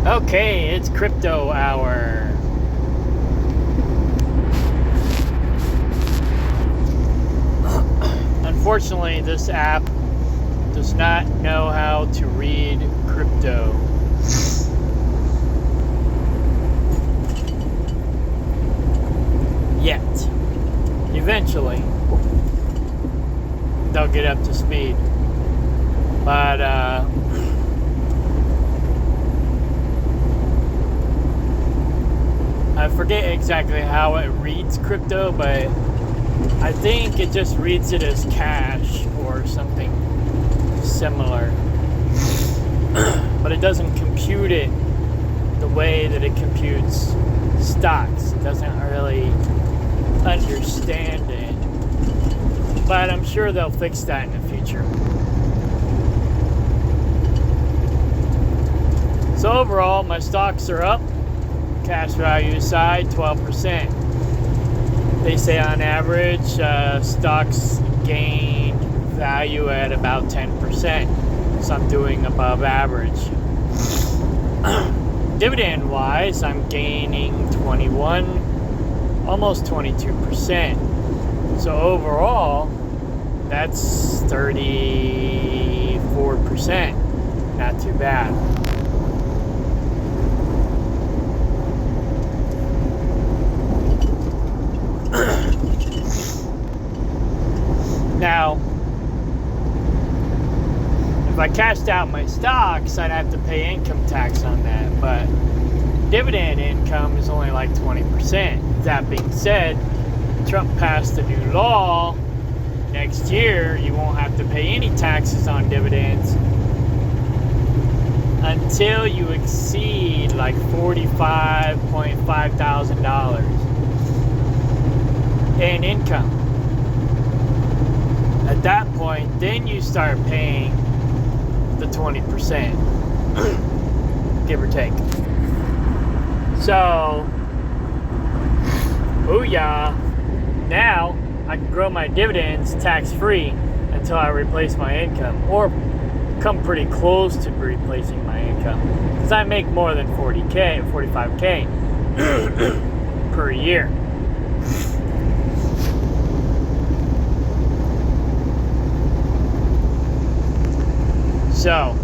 Okay, it's crypto hour. Unfortunately, this app does not know how to read crypto. Yet. Eventually, they'll get up to speed. But, I forget exactly how it reads crypto, but I think it just reads it as cash or something similar. But it doesn't compute it the way that it computes stocks. It doesn't really understand it. But I'm sure they'll fix that in the future. So overall, my stocks are up. Cash value side, 12%. They say on average, stocks gain value at about 10%. So I'm doing above average. Dividend-wise, I'm gaining 21, almost 22%. So overall, that's 34%. Not too bad. Now, if I cashed out my stocks, I'd have to pay income tax on that, but dividend income is only like 20%. That being said, Trump passed a new law. Next year, you won't have to pay any taxes on dividends until you exceed like $45,500 in income. At that point, then you start paying the 20%, give or take. So, booyah. Now, I can grow my dividends tax-free until I replace my income, or come pretty close to replacing my income, because I make more than 45K per year. So,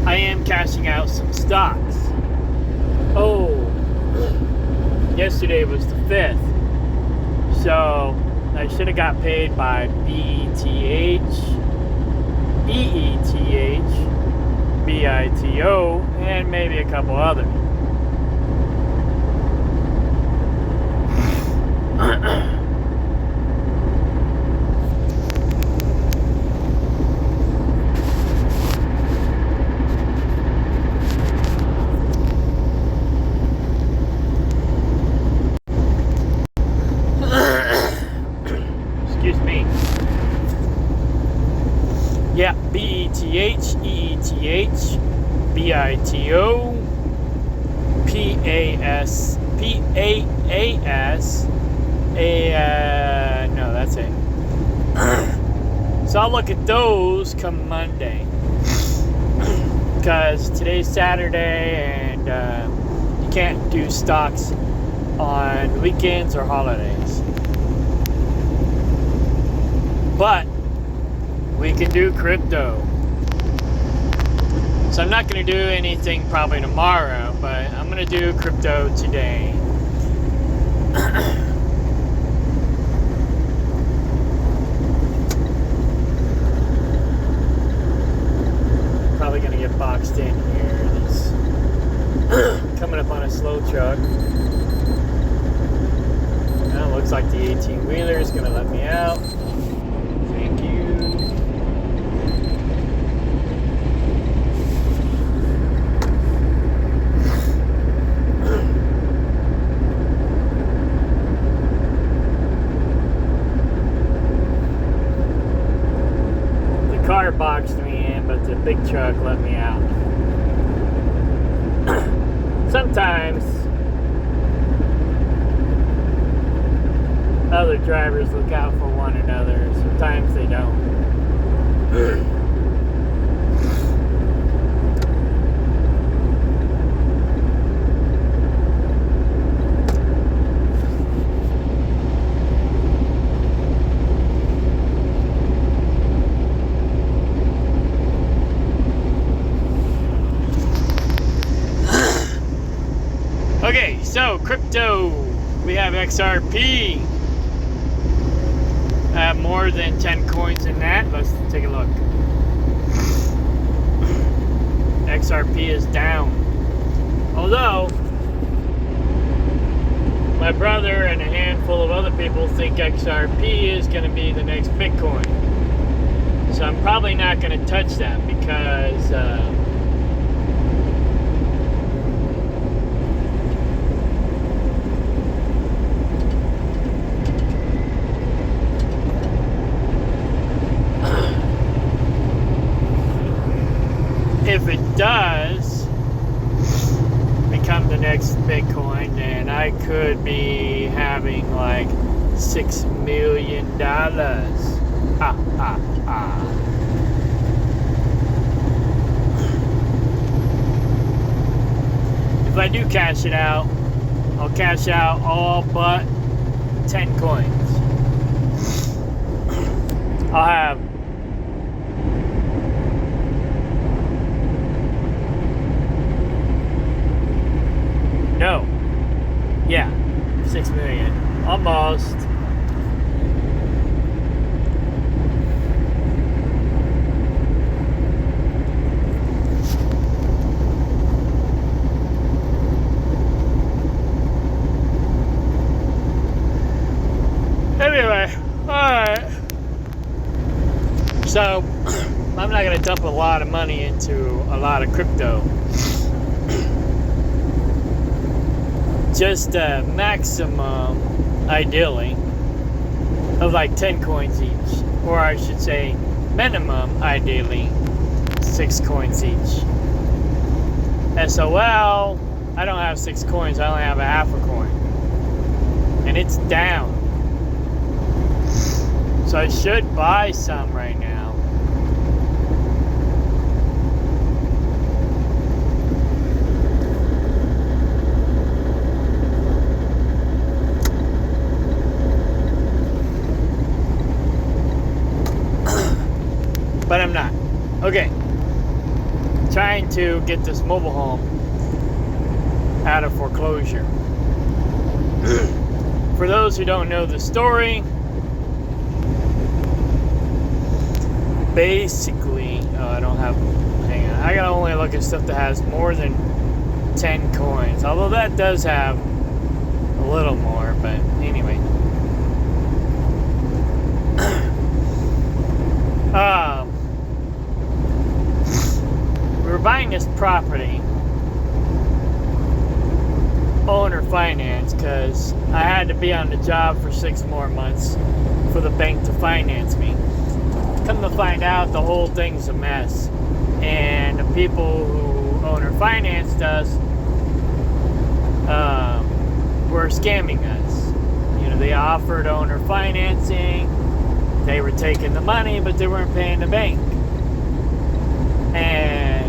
I am cashing out some stocks. Oh, yesterday was the 5th. So, I should have got paid by BETH, BITO, and maybe a couple others. Excuse me. Yeah, BETH, EETH, BITO, PAS, no, that's it. So I'll look at those come Monday, because today's Saturday and you can't do stocks on weekends or holidays. But we can do crypto. So I'm not going to do anything probably tomorrow, but I'm going to do crypto today. Probably going to get boxed in here. He's coming up on a slow truck. Now it looks like the 18-wheeler is going to let me out. Thank you. Car boxed me in, but the big truck let me out. Sometimes other drivers look out for one another. Sometimes they don't. Okay, so crypto, we have XRP. I have more than 10 coins in that. Let's take a look. XRP is down. Although, my brother and a handful of other people think XRP is going to be the next Bitcoin. So I'm probably not going to touch that because if it does become the next Bitcoin, then I could be having like $6 million. Ha ha ha. If I do cash it out, I'll cash out all but 10 coins. I'll have no. Yeah, 6 million. Almost. Anyway, alright. So, I'm not going to dump a lot of money into a lot of crypto. Just a maximum, ideally, of like 10 coins each. Or I should say, minimum, ideally, 6 coins each. SOL, I don't have 6 coins, I only have a half a coin. And it's down. So I should buy some right now. But I'm not. Okay. Trying to get this mobile home out of foreclosure. For those who don't know the story, basically, I don't have, hang on, I gotta only look at stuff that has more than 10 coins. Although that does have a little more, but anyway. We were buying this property, owner finance, because I had to be on the job for 6 more months for the bank to finance me. Come to find out, the whole thing's a mess, and the people who owner financed us were scamming us. You know, they offered owner financing, they were taking the money, but they weren't paying the bank. And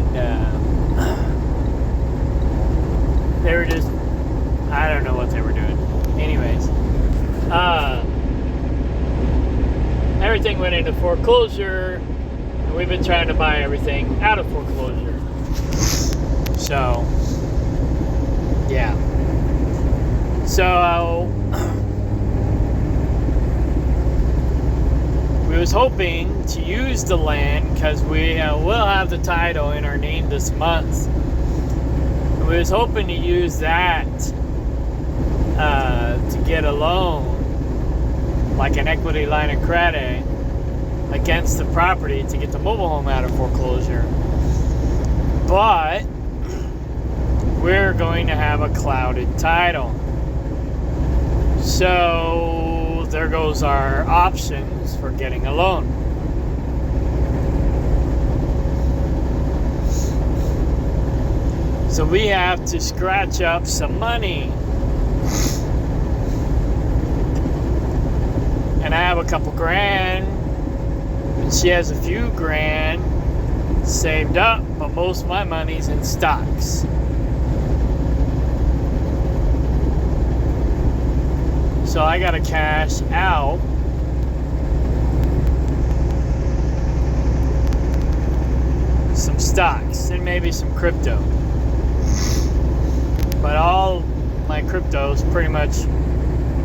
they were just, I don't know what they were doing. Anyways, everything went into foreclosure, and we've been trying to buy everything out of foreclosure. So, yeah. So, we was hoping to use the land because we will have the title in our name this month. And we was hoping to use that to get a loan, like an equity line of credit, against the property to get the mobile home out of foreclosure. But we're going to have a clouded title. So there goes our options for getting a loan. So we have to scratch up some money. and I have a couple grand, and she has a few grand saved up, but most of my money's in stocks. So I gotta cash out some stocks and maybe some crypto. But all my crypto's pretty much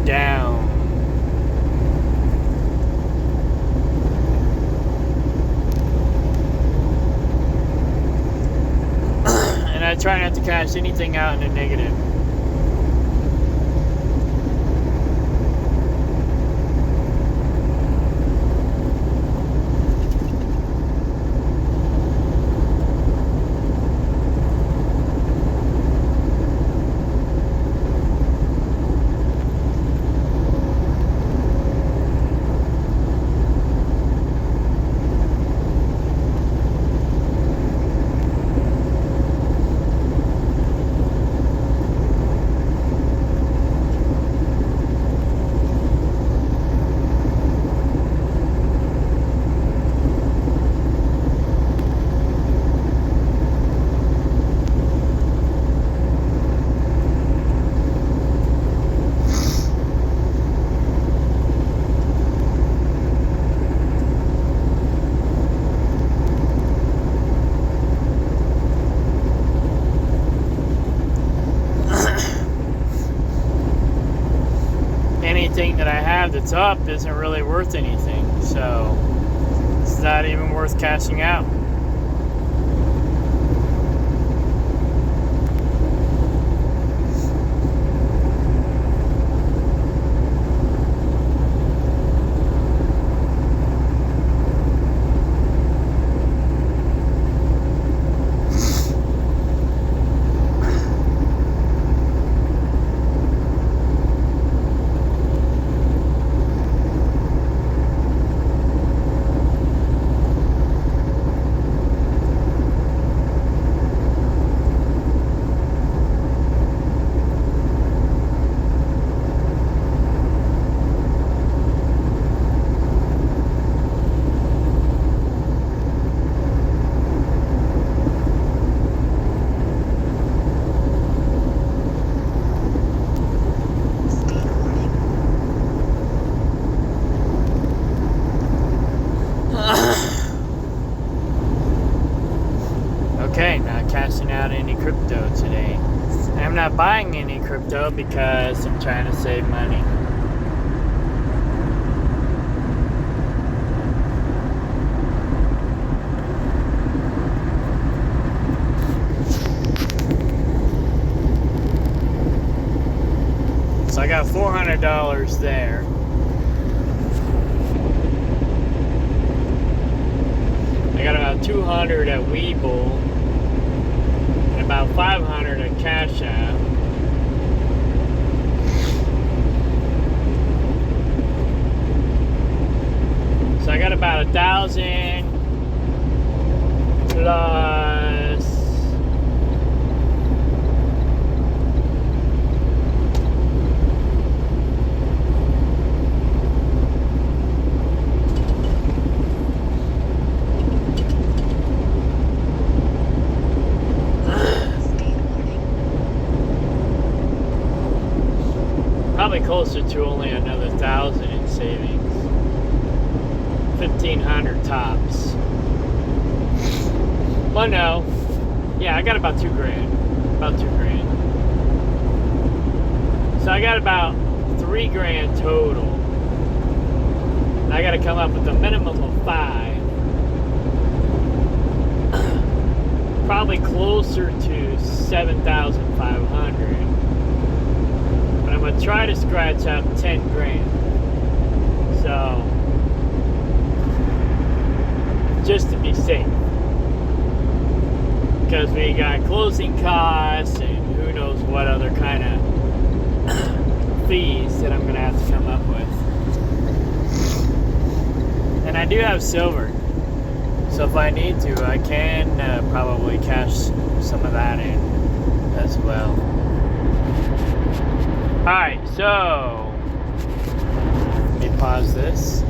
down. And I try not to cash anything out in the negative. Anything that I have that's up isn't really worth anything, so it's not even worth cashing out. Okay, not cashing out any crypto today. I'm not buying any crypto because I'm trying to save money. So I got $400 there. I got about 200 at Webull and about 500 at Cash App. So I got about 1,000 plus probably closer to only another 1,000 in savings. 1,500 tops. Well, no. Yeah, I got about 2 grand. About 2 grand. So I got about 3 grand total. And I got to come up with a minimum of 5. Probably closer to 7,500. But I'm gonna try to scratch up 10 grand. So, just to be safe. Because we got closing costs and who knows what other kind of fees that I'm gonna have to come up with. And I do have silver. So if I need to, I can probably cash some of that in as well. Alright, so let me pause this.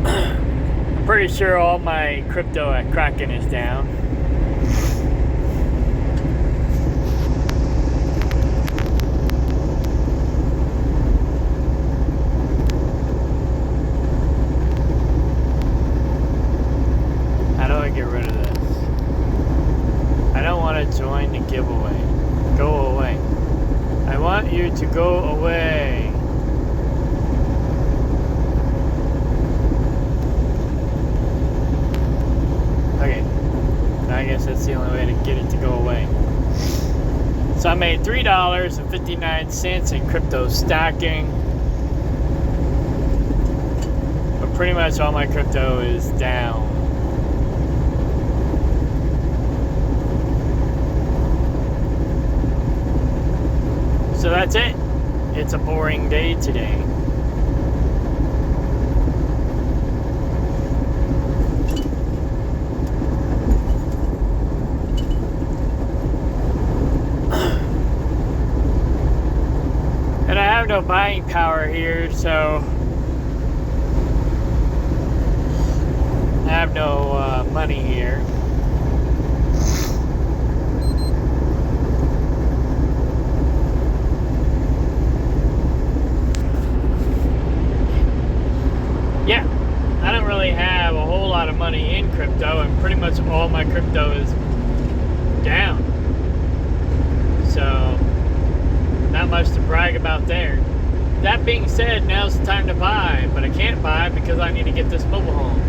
I'm pretty sure all my crypto at Kraken is down. How do I get rid of this? I don't want to join the giveaway. Go away. I want you to go away. Okay. I guess that's the only way to get it to go away. So I made $3.59 in crypto stacking. But pretty much all my crypto is down. So that's it. It's a boring day today. And I have no buying power here, so I have no money here. Yeah, I don't really have a whole lot of money in crypto, and pretty much all my crypto is down. So, not much to brag about there. That being said, now's the time to buy, but I can't buy because I need to get this mobile home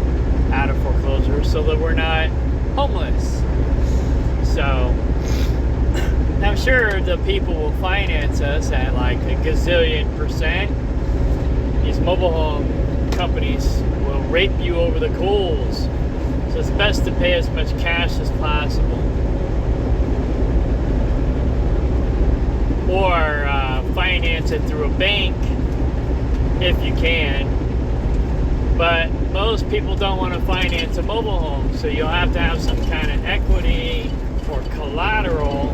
out of foreclosure so that we're not homeless. So, I'm sure the people will finance us at like a gazillion%. These mobile home companies will rape you over the coals, so it's best to pay as much cash as possible, or finance it through a bank if you can. But most people don't want to finance a mobile home, so you'll have to have some kind of equity or collateral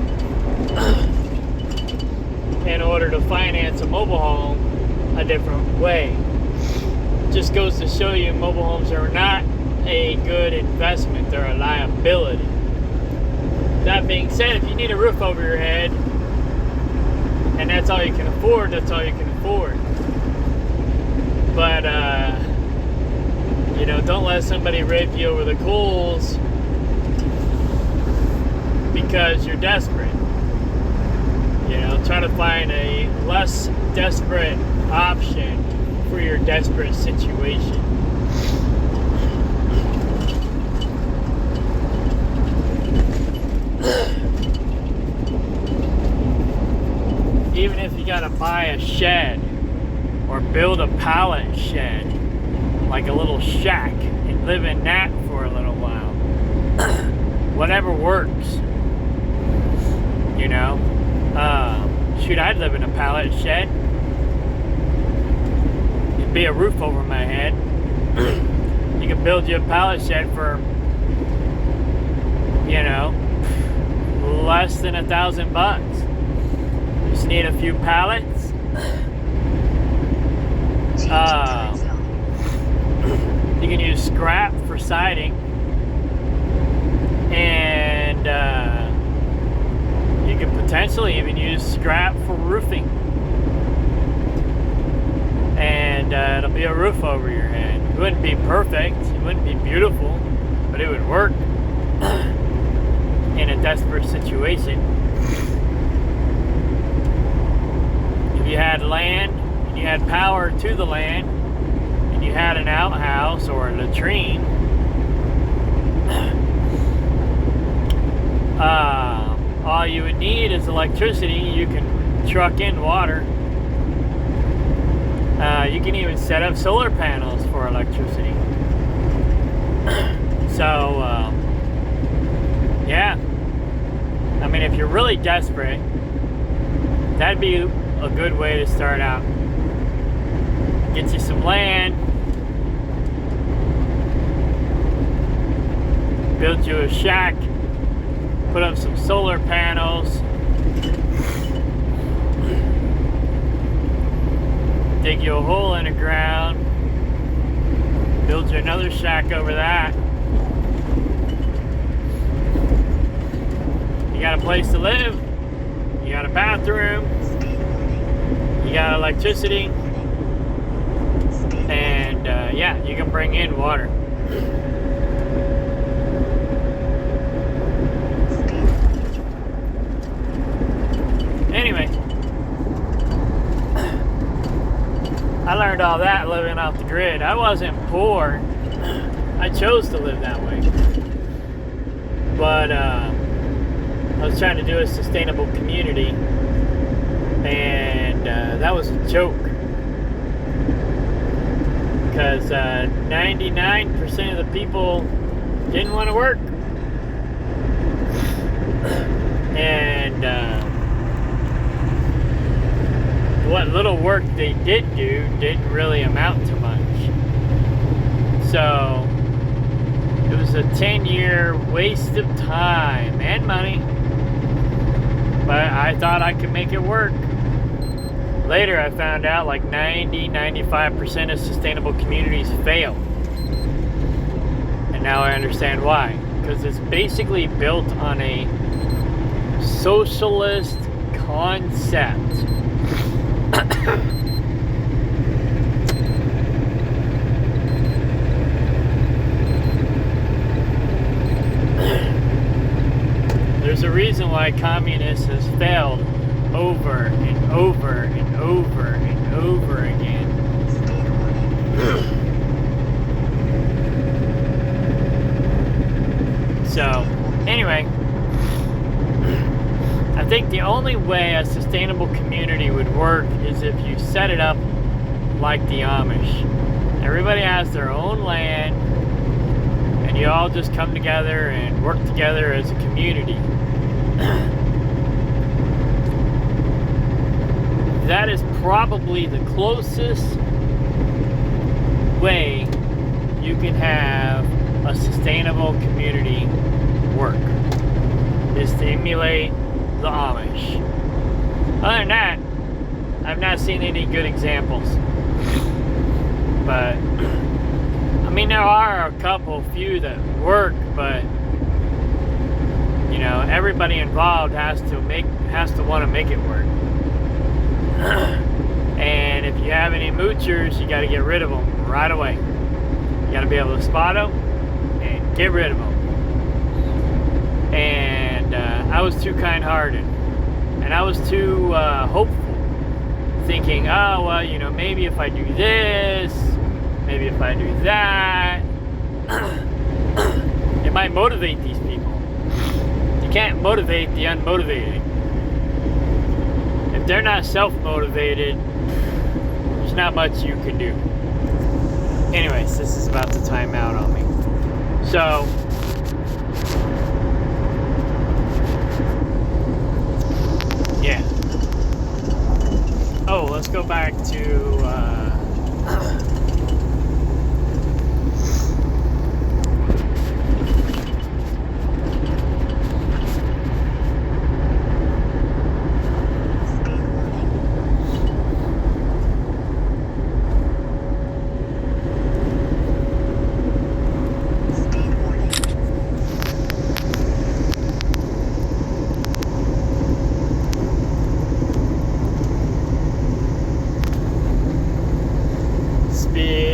in order to finance a mobile home a different way. Just goes to show you mobile homes are not a good investment, they're a liability. That being said, if you need a roof over your head and that's all you can afford, that's all you can afford. But you know, don't let somebody rape you over the coals because you're desperate. You know, try to find a less desperate option for your desperate situation. Even if you gotta buy a shed or build a pallet shed, like a little shack, and live in that for a little while. Whatever works. You know? Shoot, I'd live in a pallet shed. Be a roof over my head. You can build you a pallet shed for, you know, less than $1,000. Just need a few pallets. You can use scrap for siding, and you can potentially even use scrap for roofing. And it'll be a roof over your head. It wouldn't be perfect, it wouldn't be beautiful, but it would work in a desperate situation. If you had land, and you had power to the land, and you had an outhouse or a latrine, all you would need is electricity. You can truck in water. You can even set up solar panels for electricity. So, yeah. I mean, if you're really desperate, that'd be a good way to start out. Get you some land, build you a shack, put up some solar panels, dig you a hole in the ground, build you another shack over that. You got a place to live, you got a bathroom, you got electricity, and yeah, you can bring in water. Anyway, I learned all that living off the grid. I wasn't poor. I chose to live that way. But I was trying to do a sustainable community, and that was a joke. Because 99% of the people didn't want to work. And what little work they did do didn't really amount to much. So it was a 10-year waste of time and money, but I thought I could make it work. Later I found out like 95% of sustainable communities fail. And now I understand why. Because it's basically built on a socialist concept. There's a reason why communism has failed over and over and over and over again. So, anyway, I think the only way a sustainable community would work is if you set it up like the Amish. Everybody has their own land, and you all just come together and work together as a community. That is probably the closest way you can have a sustainable community work, is to emulate the Amish. Other than that, I've not seen any good examples. But I mean, there are a few that work, but you know, everybody involved has to want to make it work. And if you have any moochers, you got to get rid of them right away. You got to be able to spot them and get rid of them. And I was too kind-hearted, and I was too hopeful, thinking, oh well, you know, maybe if I do this, maybe if I do that, it might motivate these people. You can't motivate the unmotivated. If they're not self-motivated, there's not much you can do. Anyways, this is about to time out on me. So, yeah. Oh, let's go back to speed